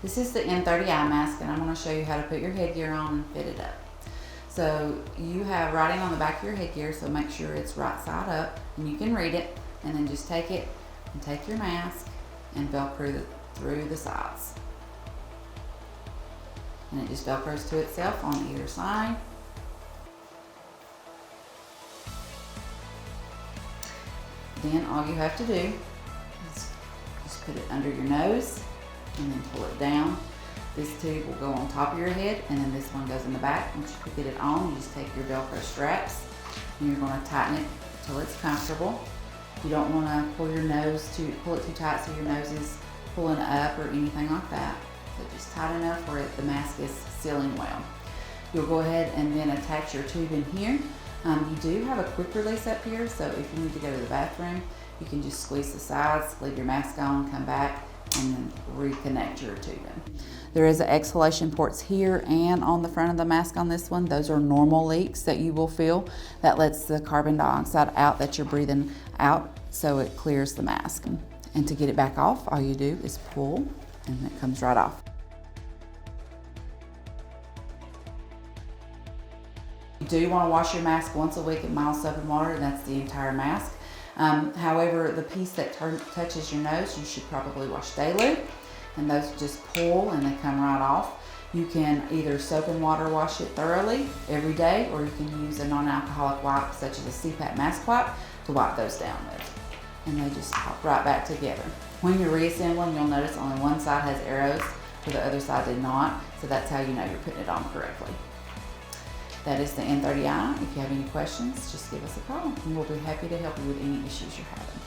This is the N30i mask, and I'm going to show you how to put your headgear on and fit it up. So you have writing on the back of your headgear, so make sure it's right side up and you can read it, and then just take it and take your mask and Velcro through the sides. And it just Velcros to itself on either side. Then all you have to do is just put it under your nose and then pull it down. This tube will go on top of your head, and then this one goes in the back. Once you get it on, you just take your Velcro straps and you're going to tighten it until it's comfortable. You don't want to pull it too tight so your nose is pulling up or anything like that. So just tight enough where the mask is sealing well. You'll go ahead and then attach your tube in here. You do have a quick release up here, so if you need to go to the bathroom, you can just squeeze the sides, leave your mask on, come back, and then reconnect your tubing. There is exhalation ports here and on the front of the mask on this one. Those are normal leaks that you will feel. That lets the carbon dioxide out that you're breathing out, so it clears the mask. And to get it back off, all you do is pull and it comes right off. You do want to wash your mask once a week in mild soap and water, and that's the entire mask. However, the piece that touches your nose, you should probably wash daily, and those just pull and they come right off. You can either soap and water wash it thoroughly every day, or you can use a non-alcoholic wipe such as a CPAP mask wipe to wipe those down with. And they just pop right back together. When you're reassembling, you'll notice only one side has arrows, where the other side did not, so that's how you know you're putting it on correctly. That is the N30i. If you have any questions, just give us a call and we'll be happy to help you with any issues you're having.